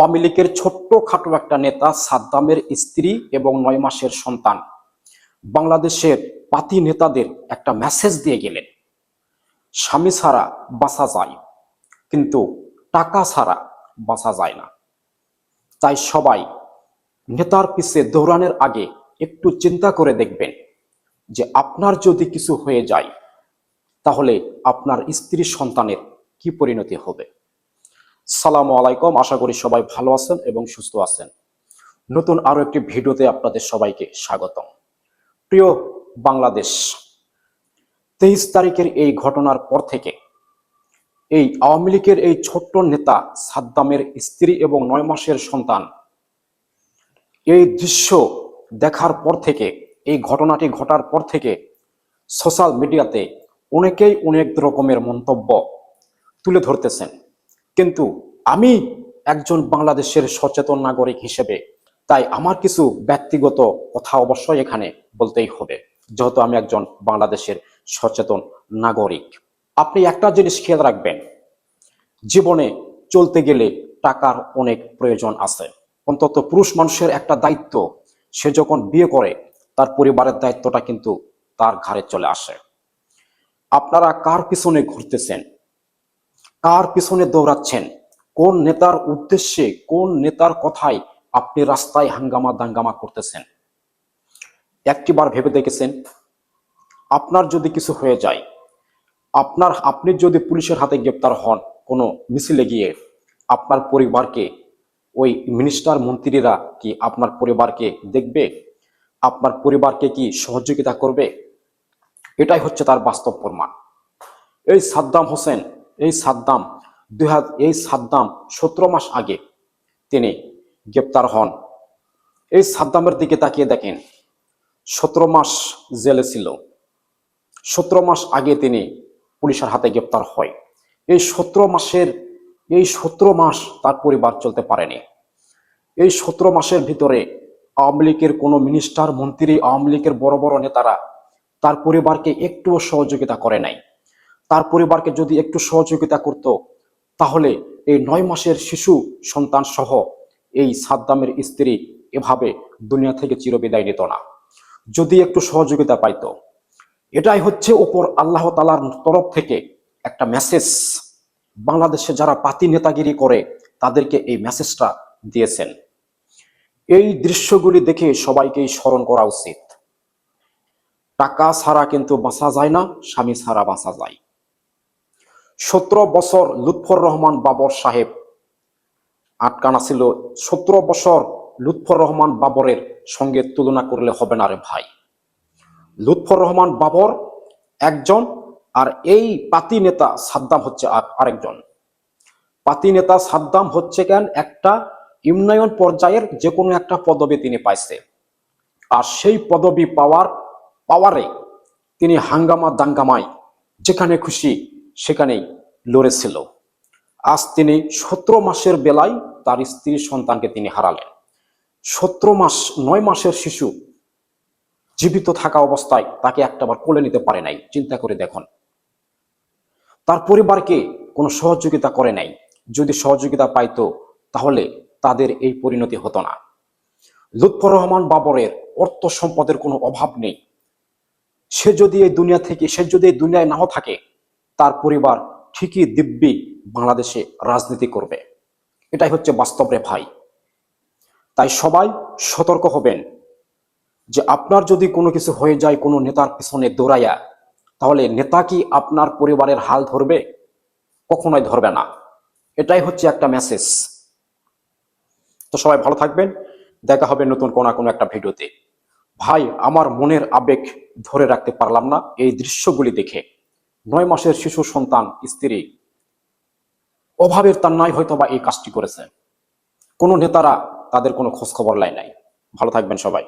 আওয়ামী লীগের ছোট্টখাটো একটা নেতা সাদ্দামের স্ত্রী এবং 9 মাসের সন্তান বাংলাদেশের পাতি নেতাদের একটা মেসেজ দিয়ে গেলেন, স্বামী ছাড়া বাঁচা যায় কিন্তু টাকা ছাড়া বাঁচা যায় না। তাই সবাই নেতার পিছে দৌড়ানোর আগে একটু চিন্তা করে দেখবেন যে আপনার যদি কিছু হয়ে যায় তাহলে আপনার স্ত্রী সন্তানের কি পরিণতি হবে। সালামু আলাইকুম, আশা করি সবাই ভালো আছেন এবং সুস্থ আছেন। নতুন আরো একটি ভিডিওতে আপনাদের সবাইকে স্বাগতম। প্রিয় বাংলাদেশ, 23 তারিখের এই ঘটনার পর থেকে এই আওয়ামী লীগের এই ছোট্ট নেতা সাদ্দামের স্ত্রী এবং 9 মাসের সন্তান এই দৃশ্য দেখার পর থেকে, এই ঘটনাটি ঘটার পর থেকে সোশ্যাল মিডিয়াতে অনেকেই অনেক রকমের মন্তব্য তুলে ধরতেছেন। কিন্তু আমি একজন বাংলাদেশের সচেতন নাগরিক হিসেবে তাই আমার কিছু ব্যক্তিগত কথা অবশ্যই এখানে বলতেই হবে, যেহেতু আমি একজন বাংলাদেশের সচেতন নাগরিক। আপনি একটা জিনিস খেয়াল রাখবেন, জীবনে চলতে গেলে টাকার অনেক প্রয়োজন আছে। অন্তত পুরুষ মানুষের একটা দায়িত্ব, সে যখন বিয়ে করে তার পরিবারের দায়িত্বটা কিন্তু তার ঘাড়ে চলে আসে। আপনারা কার পিছনে ঘুরতেছেন, কার পিছনে দৌড়াচ্ছেন, কোন নেতার উদ্দেশ্যে, কোন নেতার কথায় আপনি রাস্তায় হাঙ্গামা দাঙ্গামা করতেছেন? একটিবার ভেবে দেখেছেন? আপনার যদি কিছু হয়ে যায়, আপনি যদি পুলিশের হাতে গ্রেপ্তার হন কোনো মিছিলে গিয়ে, আপনার পরিবারকে, ওই মিনিস্টার মন্ত্রীরা কি আপনার পরিবারকে দেখবে? আপনার পরিবারকে কি সহযোগিতা করবে? এটাই হচ্ছে তার বাস্তব প্রমাণ। এই সাদ্দাম হোসেন, এই সাদ্দাম 17 মাস আগে তিনি গ্রেপ্তার হন। এই সাদ্দামের দিকে তাকিয়ে দেখেন, 17 মাস জেলে ছিল। 17 মাস আগে তিনি পুলিশের হাতে গ্রেপ্তার হয়। এই 17 মাস তার পরিবার চলতে পারেনি। এই 17 মাসের ভিতরে আওয়ামী লীগের কোনো মিনিস্টার মন্ত্রী, আওয়ামী লীগের বড় বড় নেতারা তার পরিবারকে একটুও সহযোগিতা করে নাই। তার পরিবারকে যদি একটু সহযোগিতা করত তাহলে এই 9 মাসের শিশু সন্তান সহ এই সাদ্দামের স্ত্রী এভাবে দুনিয়া থেকে চিরবিদায় নিত না, যদি একটু সহযোগিতা পাইত। এটাই হচ্ছে ওপর আল্লাহ তাআলার তরফ থেকে একটা মেসেজ। বাংলাদেশে যারা পাতি নেতাগিরি করে তাদেরকে এই মেসেজটা দিয়েছেন। এই দৃশ্যগুলি দেখে সবাইকেই স্মরণ করা উচিত, টাকা ছাড়া কিন্তু বাঁচা যায় না, স্বামী ছাড়া বাঁচা যায়। 17 বছর লুৎফর রহমান বাবর সাহেব আটকানা ছিল। 17 বছর লুৎফর রহমান বাবরের সঙ্গে তুলনা করলে হবে না রে ভাই। লুৎফর রহমান বাবর একজন, আর এই পাতি নেতা সাদ্দাম হচ্ছে আরেকজন। পাতি নেতা সাদ্দাম হচ্ছে কেন একটা উন্নয়ন পর্যায়ের যে কোনো একটা পদবি তিনি পাইছে, আর সেই পদবি পাওয়ারে তিনি হাঙ্গামা দাঙ্গামায় যেখানে খুশি সেখানেই লড়েছিল। আজ তিনি 17 মাসের বেলায় তার স্ত্রী সন্তানকে তিনি হারালেন। 9 মাসের শিশু জীবিত থাকা অবস্থায় তাকে একটাবার কোলে নিতে পারে নাই। চিন্তা করে দেখুন, তার পরিবারকে কোনো সহযোগিতা করে নাই। যদি সহযোগিতা পাইতো তাহলে তাদের এই পরিণতি হতো না। লুৎফর রহমান বাবরের অর্থ সম্পদের কোনো অভাব নেই। সে যদি এই দুনিয়ায় নাও থাকে, তার পরিবার ঠিকই দিব্যি বাংলাদেশে রাজনীতি করবে। এটাই হচ্ছে বাস্তব রে ভাই। তাই সবাই সতর্ক হবেন যে আপনার যদি কোনো কিছু হয়ে যায় কোনো নেতার পিছনে দৌড়াইয়া, তাহলে নেতা কি আপনার পরিবারের হাল ধরবে? কখনোই ধরবে না। এটাই হচ্ছে একটা মেসেজ। তো সবাই ভালো থাকবেন, দেখা হবে নতুন কোনো একটা ভিডিওতে। ভাই, আমার মনের আবেগ ধরে রাখতে পারলাম না এই দৃশ্যগুলি দেখে। 9 মাসের শিশু সন্তান, স্ত্রী, অভাবের তান্নায় হয়তো বা এই কাজটি করেছে। কোনো নেতারা তাদের কোনো খোঁজ খবর লাই নাই। ভালো থাকবেন সবাই।